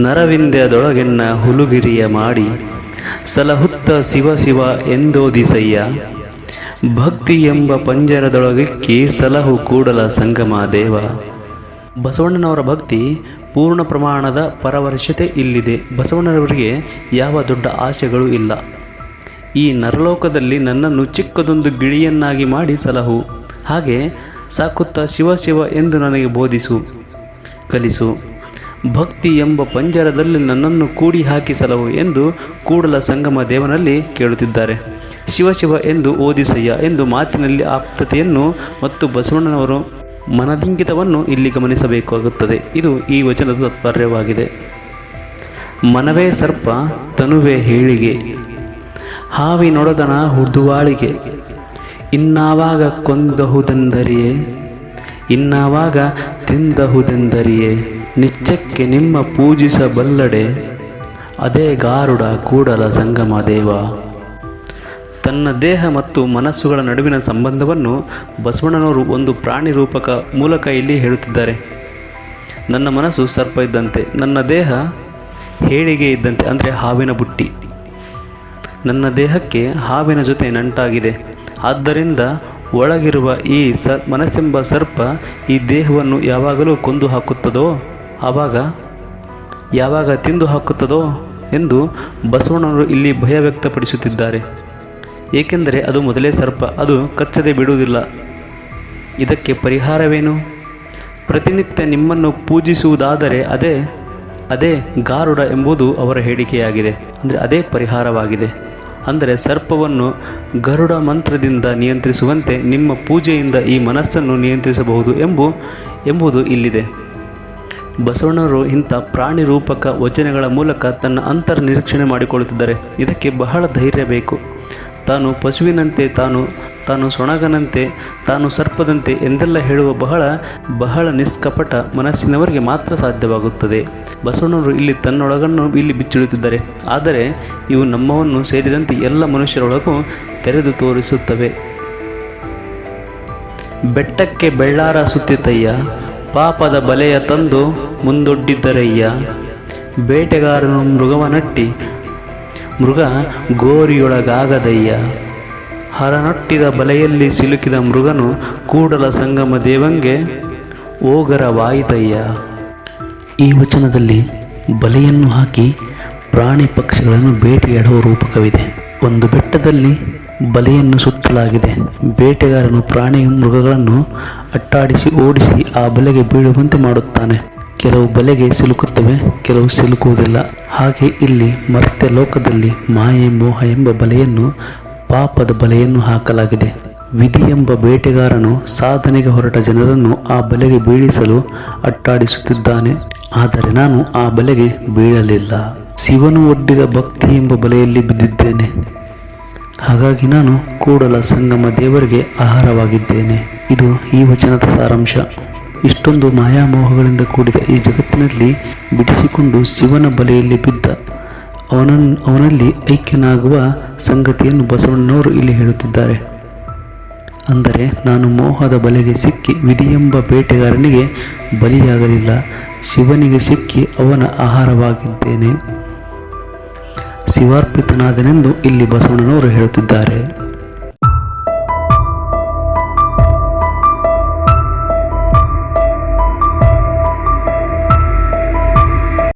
ನರವಿಂದ್ಯದೊಳಗೆನ್ನ ಹುಲುಗಿರಿಯ ಮಾಡಿ ಸಲಹುತ್ತ ಶಿವ ಶಿವ ಎಂದೋದಿಸಯ್ಯ. ಭಕ್ತಿ ಎಂಬ ಪಂಜರದೊಳಗಿಕ್ಕಿ ಸಲಹು ಕೂಡಲ ಸಂಗಮ ದೇವ. ಬಸವಣ್ಣನವರ ಭಕ್ತಿ ಪೂರ್ಣ ಪ್ರಮಾಣದ ಪರವರ್ಷತೆ ಇಲ್ಲಿದೆ. ಬಸವಣ್ಣನವರಿಗೆ ಯಾವ ದೊಡ್ಡ ಆಸೆಗಳು ಇಲ್ಲ. ಈ ನರಲೋಕದಲ್ಲಿ ನನ್ನನ್ನು ಚಿಕ್ಕದೊಂದು ಗಿಳಿಯನ್ನಾಗಿ ಮಾಡಿ ಸಲಹು, ಹಾಗೆ ಸಾಕುತ್ತಾ ಶಿವ ಶಿವ ಎಂದು ನನಗೆ ಬೋಧಿಸು, ಕಲಿಸು. ಭಕ್ತಿ ಎಂಬ ಪಂಜರದಲ್ಲಿ ನನ್ನನ್ನು ಕೂಡಿ ಹಾಕಿ ಸಲಹು ಎಂದು ಕೂಡಲ ಸಂಗಮ ದೇವನಲ್ಲಿ ಕೇಳುತ್ತಿದ್ದಾರೆ. ಶಿವ ಶಿವ ಎಂದು ಓದಿಸಯ್ಯ ಎಂದು ಮಾತಿನಲ್ಲಿ ಆಪ್ತತೆಯನ್ನು ಮತ್ತು ಬಸವಣ್ಣನವರು ಮನದಿಂಗಿತವನ್ನು ಇಲ್ಲಿ ಗಮನಿಸಬೇಕಾಗುತ್ತದೆ. ಇದು ಈ ವಚನದ ತಾತ್ಪರ್ಯವಾಗಿದೆ. ಮನವೇ ಸರ್ಪ ತನುವೇ ಹೇಳಿಗೆ, ಹಾವಿನೊಡದನ ಹುದುವಾಳಿಗೆ. ಇನ್ನಾವಾಗ ಕೊಂದಹುದೆಂದರಿಯೇ, ಇನ್ನಾವಾಗ ತಿಂದಹುದೆಂದರಿಯೇ. ನಿಚ್ಚಕ್ಕೆ ನಿಮ್ಮ ಪೂಜಿಸಬಲ್ಲಡೆ, ಅದೇ ಗಾರುಡ ಕೂಡಲ ಸಂಗಮ ದೇವ. ತನ್ನ ದೇಹ ಮತ್ತು ಮನಸ್ಸುಗಳ ನಡುವಿನ ಸಂಬಂಧವನ್ನು ಬಸವಣ್ಣನವರು ಒಂದು ಪ್ರಾಣಿ ರೂಪಕ ಮೂಲಕ ಇಲ್ಲಿ ಹೇಳುತ್ತಿದ್ದಾರೆ. ನನ್ನ ಮನಸ್ಸು ಸರ್ಪ ಇದ್ದಂತೆ, ನನ್ನ ದೇಹ ಹೇಳಿಗೆ ಇದ್ದಂತೆ, ಅಂದರೆ ಹಾವಿನ ಬುಟ್ಟಿ. ನನ್ನ ದೇಹಕ್ಕೆ ಹಾವಿನ ಜೊತೆ ನಂಟಾಗಿದೆ. ಆದ್ದರಿಂದ ಒಳಗಿರುವ ಈ ಮನಸ್ಸೆಂಬ ಸರ್ಪ ಈ ದೇಹವನ್ನು ಯಾವಾಗಲೂ ಕೊಂದು ಹಾಕುತ್ತದೋ, ಯಾವಾಗ ತಿಂದು ಹಾಕುತ್ತದೋ ಎಂದು ಬಸವಣ್ಣನವರು ಇಲ್ಲಿ ಭಯ ವ್ಯಕ್ತಪಡಿಸುತ್ತಿದ್ದಾರೆ. ಏಕೆಂದರೆ ಅದು ಮೊದಲೇ ಸರ್ಪ, ಅದು ಕಚ್ಚದೆ ಬಿಡುವುದಿಲ್ಲ. ಇದಕ್ಕೆ ಪರಿಹಾರವೇನು? ಪ್ರತಿನಿತ್ಯ ನಿಮ್ಮನ್ನು ಪೂಜಿಸುವುದಾದರೆ ಅದೇ ಗಾರುಡ ಎಂಬುದು ಅವರ ಹೇಳಿಕೆಯಾಗಿದೆ. ಅಂದರೆ ಅದೇ ಪರಿಹಾರವಾಗಿದೆ. ಅಂದರೆ ಸರ್ಪವನ್ನು ಗರುಡ ಮಂತ್ರದಿಂದ ನಿಯಂತ್ರಿಸುವಂತೆ ನಿಮ್ಮ ಪೂಜೆಯಿಂದ ಈ ಮನಸ್ಸನ್ನು ನಿಯಂತ್ರಿಸಬಹುದು ಎಂಬುದು ಇಲ್ಲಿದೆ. ಬಸವಣ್ಣವರು ಇಂಥ ಪ್ರಾಣಿ ರೂಪಕ ವಚನಗಳ ಮೂಲಕ ತನ್ನ ಅಂತರ ನಿರೀಕ್ಷಣೆ ಮಾಡಿಕೊಳ್ಳುತ್ತಿದ್ದಾರೆ. ಇದಕ್ಕೆ ಬಹಳ ಧೈರ್ಯ ಬೇಕು. ತಾನು ಪಶುವಿನಂತೆ, ತಾನು ಸೊಣಗನಂತೆ, ತಾನು ಸರ್ಪದಂತೆ ಎಂದೆಲ್ಲ ಹೇಳುವ ಬಹಳ ನಿಷ್ಕಪಟ ಮನಸ್ಸಿನವರಿಗೆ ಮಾತ್ರ ಸಾಧ್ಯವಾಗುತ್ತದೆ. ಬಸವಣ್ಣವರು ಇಲ್ಲಿ ತನ್ನೊಳಗನ್ನು ಇಲ್ಲಿ ಬಿಚ್ಚಿಡುತ್ತಿದ್ದಾರೆ. ಆದರೆ ಇವು ನಮ್ಮವನ್ನು ಸೇರಿದಂತೆ ಎಲ್ಲ ಮನುಷ್ಯರೊಳಗೂ ತೆರೆದು ತೋರಿಸುತ್ತವೆ. ಬೆಟ್ಟಕ್ಕೆ ಬೆಳ್ಳಾರ ಸುತ್ತಿತಯ್ಯ, ಪಾಪದ ಬಲೆಯ ತಂದು ಮುಂದೊಡ್ಡಿದ್ದರಯ್ಯ. ಬೇಟೆಗಾರನು ಮೃಗವನಟ್ಟಿ, ಮೃಗ ಗೋರಿಯೊಳಗಾಗದಯ್ಯ. ಹರನೊಟ್ಟಿದ ಬಲೆಯಲ್ಲಿ ಸಿಲುಕಿದ ಮೃಗನು ಕೂಡಲ ಸಂಗಮ ದೇವಂಗೆ ಓಗರವಾಯಿತಯ್ಯ. ಈ ವಚನದಲ್ಲಿ ಬಲೆಯನ್ನು ಹಾಕಿ ಪ್ರಾಣಿ ಪಕ್ಷಿಗಳನ್ನು ಬೇಟೆಯಾಡುವ ರೂಪಕವಿದೆ. ಒಂದು ಬೆಟ್ಟದಲ್ಲಿ ಬಲೆಯನ್ನು ಸುತ್ತಲಾಗಿದೆ. ಬೇಟೆಗಾರನು ಪ್ರಾಣಿ ಮೃಗಗಳನ್ನು ಅಟ್ಟಾಡಿಸಿ ಓಡಿಸಿ ಆ ಬಲೆಗೆ ಬೀಳುವಂತೆ ಮಾಡುತ್ತಾನೆ. ಕೆಲವು ಬಲೆಗೆ ಸಿಲುಕುತ್ತವೆ, ಕೆಲವು ಸಿಲುಕುವುದಿಲ್ಲ. ಹಾಗೆ ಇಲ್ಲಿ ಮರ್ತ್ಯ ಲೋಕದಲ್ಲಿ ಮಾಯೆ ಮೋಹ ಎಂಬ ಬಲೆಯನ್ನು, ಪಾಪದ ಬಲೆಯನ್ನು ಹಾಕಲಾಗಿದೆ. ವಿಧಿ ಎಂಬ ಬೇಟೆಗಾರನು ಸಾಧನೆಗೆ ಹೊರಟ ಜನರನ್ನು ಆ ಬಲೆಗೆ ಬೀಳಿಸಲು ಅಟ್ಟಾಡಿಸುತ್ತಿದ್ದಾನೆ. ಆದರೆ ನಾನು ಆ ಬಲೆಗೆ ಬೀಳಲಿಲ್ಲ. ಶಿವನು ಒಡ್ಡಿದ ಭಕ್ತಿ ಎಂಬ ಬಲೆಯಲ್ಲಿ ಬಿದ್ದಿದ್ದೇನೆ. ಹಾಗಾಗಿ ನಾನು ಕೂಡಲ ಸಂಗಮ ದೇವರಿಗೆ ಆಹಾರವಾಗಿದ್ದೇನೆ. ಇದು ಈ ವಚನದ ಸಾರಾಂಶ. ಇಷ್ಟೊಂದು ಮಾಯಾಮೋಹಗಳಿಂದ ಕೂಡಿದ ಈ ಜಗತ್ತಿನಲ್ಲಿ ಬಿಡಿಸಿಕೊಂಡು ಶಿವನ ಬಲೆಯಲ್ಲಿ ಬಿದ್ದ ಅವನಲ್ಲಿ ಐಕ್ಯನಾಗುವ ಸಂಗತಿಯನ್ನು ಬಸವಣ್ಣನವರು ಇಲ್ಲಿ ಹೇಳುತ್ತಿದ್ದಾರೆ. ಅಂದರೆ ನಾನು ಮೋಹದ ಬಲೆಗೆ ಸಿಕ್ಕಿ ವಿಧಿಯೆಂಬ ಬೇಟೆಗಾರನಿಗೆ ಬಲಿಯಾಗಲಿಲ್ಲ, ಶಿವನಿಗೆ ಸಿಕ್ಕಿ ಅವನ ಆಹಾರವಾಗಿದ್ದೇನೆ, ಶಿವಾರ್ಪಿತನಾದನೆಂದು ಇಲ್ಲಿ ಬಸವಣ್ಣನವರು ಹೇಳುತ್ತಿದ್ದಾರೆ.